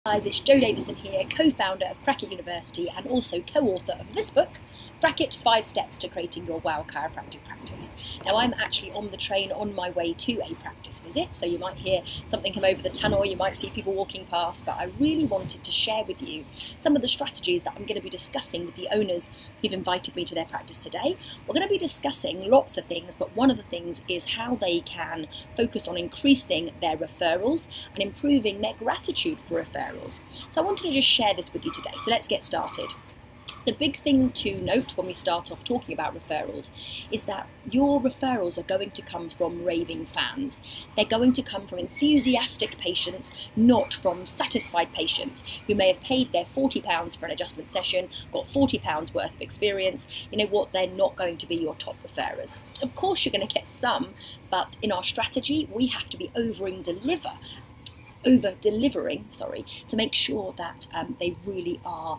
Guys, it's Jo Davison here, co-founder of Crackit University and also co-author of this book, Crackit: 5 Steps to Creating Your Wow Chiropractic Practice. Now, I'm actually on the train on my way to a practice visit, so you might hear something come over the tunnel, you might see people walking past, but I really wanted to share with you some of the strategies that I'm going to be discussing with the owners who've invited me to their practice today. We're going to be discussing lots of things, but one of the things is how they can focus on increasing their referrals and improving their gratitude for referrals. So I wanted to just share this with you today. So let's get started. The big thing to note when we start off talking about referrals is that your referrals are going to come from raving fans. They're going to come from enthusiastic patients, not from satisfied patients who may have paid their £40 for an adjustment session, got £40 worth of experience. You know what? They're not going to be your top referrers. Of course, you're going to get some, but in our strategy, we have to be over-delivering, to make sure that they really are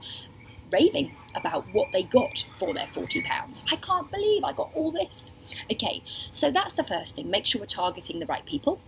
raving about what they got for their £40. I can't believe I got all this. Okay, so that's the first thing. Make sure we're targeting the right people.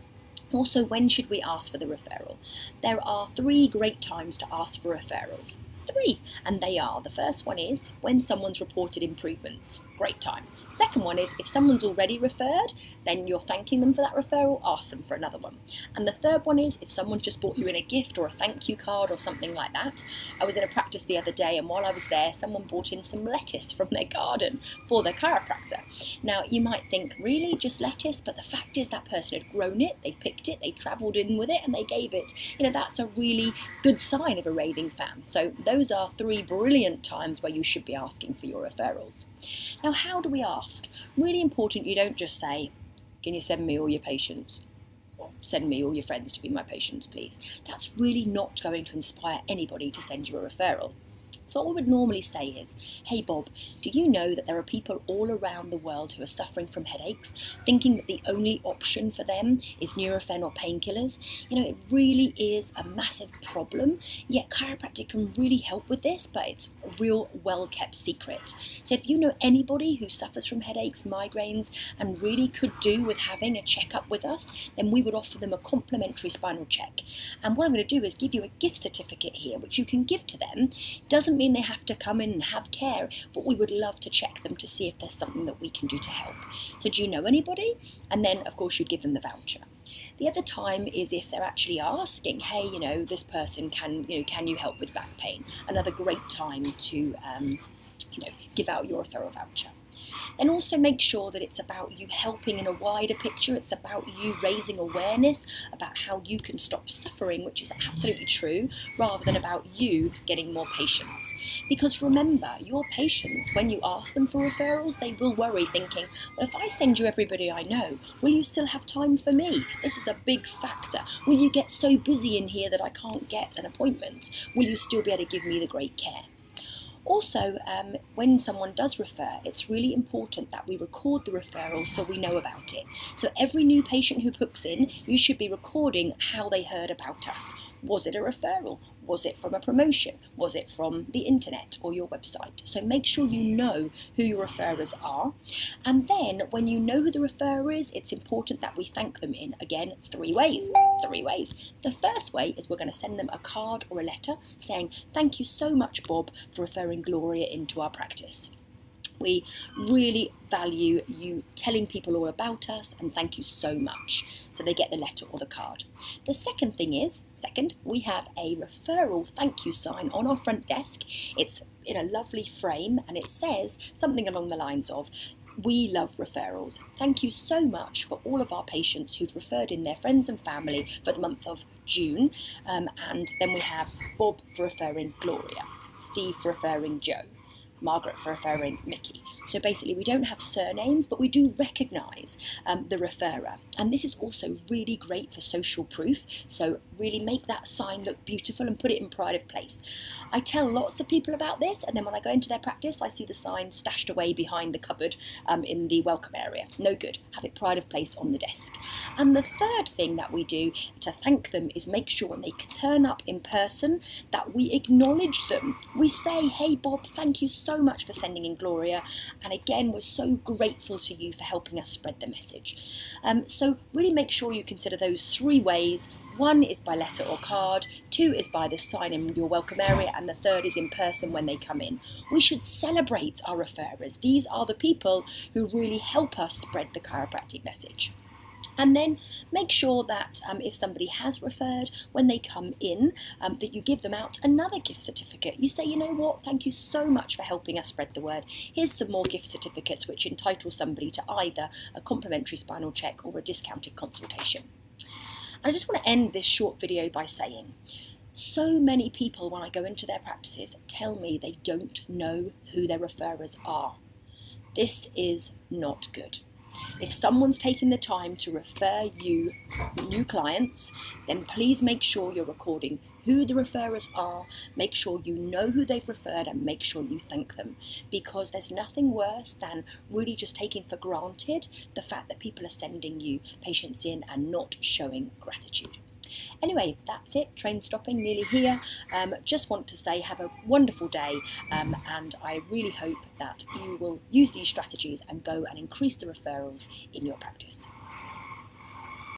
Also, when should we ask for the referral? There are 3 great times to ask for referrals. 3, and they are: the first one is when someone's reported improvements. Great time. Second one is if someone's already referred, then you're thanking them for that referral, ask them for another one. And the third one is if someone's just bought you in a gift or a thank you card or something like that. I was in a practice the other day, and while I was there, someone brought in some lettuce from their garden for their chiropractor. Now, you might think, really, just lettuce? But the fact is that person had grown it, they picked it, they travelled in with it, and they gave it. You know, that's a really good sign of a raving fan. So those are 3 brilliant times where you should be asking for your referrals. Now, how do we ask? Really important, you don't just say, can you send me all your patients? Or send me all your friends to be my patients, please. That's really not going to inspire anybody to send you a referral. So what we would normally say is, hey Bob, do you know that there are people all around the world who are suffering from headaches, thinking that the only option for them is Nurofen or painkillers? You know, it really is a massive problem, yet chiropractic can really help with this, but it's a real well-kept secret. So if you know anybody who suffers from headaches, migraines, and really could do with having a checkup with us, then we would offer them a complimentary spinal check. And what I'm going to do is give you a gift certificate here, which you can give to them. It doesn't mean they have to come in and have care, but we would love to check them to see if there's something that we can do to help. So do you know anybody? And then of course you'd give them the voucher. The other time is if they're actually asking, hey, you know, this person can you help with back pain? Another great time to give out your referral voucher. Then also make sure that it's about you helping in a wider picture. It's about you raising awareness about how you can stop suffering, which is absolutely true, rather than about you getting more patients. Because remember, your patients, when you ask them for referrals, they will worry thinking, well, if I send you everybody I know, will you still have time for me? This is a big factor. Will you get so busy in here that I can't get an appointment? Will you still be able to give me the great care? Also, when someone does refer, it's really important that we record the referral so we know about it. So every new patient who books in, you should be recording how they heard about us. Was it a referral? Was it from a promotion? Was it from the internet or your website? So make sure you know who your referrers are. And then when you know who the referrer is, it's important that we thank them in, again, 3 ways. 3 ways. The first way is we're going to send them a card or a letter saying, thank you so much, Bob, for referring Gloria into our practice. We really value you telling people all about us, and thank you so much. So they get the letter or the card. The second thing is, we have a referral thank you sign on our front desk. It's in a lovely frame, and it says something along the lines of, we love referrals. Thank you so much for all of our patients who've referred in their friends and family for the month of June. And then we have Bob for referring Gloria, Steve for referring Joe, Margaret for referring Mickey. So basically we don't have surnames, but we do recognise the referrer. And this is also really great for social proof. So really make that sign look beautiful and put it in pride of place. I tell lots of people about this, and then when I go into their practice, I see the sign stashed away behind the cupboard in the welcome area. No good. Have it pride of place on the desk. And the third thing that we do to thank them is make sure when they turn up in person that we acknowledge them. We say, hey Bob, thank you so so much for sending in, Gloria. And again, we're so grateful to you for helping us spread the message. So really make sure you consider those 3 ways. 1 is by letter or card, 2 is by the sign in your welcome area, and the 3rd is in person when they come in. We should celebrate our referrers. These are the people who really help us spread the chiropractic message. And then make sure that if somebody has referred, when they come in, that you give them out another gift certificate. You say, you know what, thank you so much for helping us spread the word. Here's some more gift certificates which entitle somebody to either a complimentary spinal check or a discounted consultation. And I just want to end this short video by saying, so many people, when I go into their practices, tell me they don't know who their referrers are. This is not good. If someone's taking the time to refer you new clients, then please make sure you're recording who the referrers are, make sure you know who they've referred, and make sure you thank them, because there's nothing worse than really just taking for granted the fact that people are sending you patients in and not showing gratitude. Anyway, that's it. Train stopping, nearly here. Just want to say have a wonderful day, and I really hope that you will use these strategies and go and increase the referrals in your practice.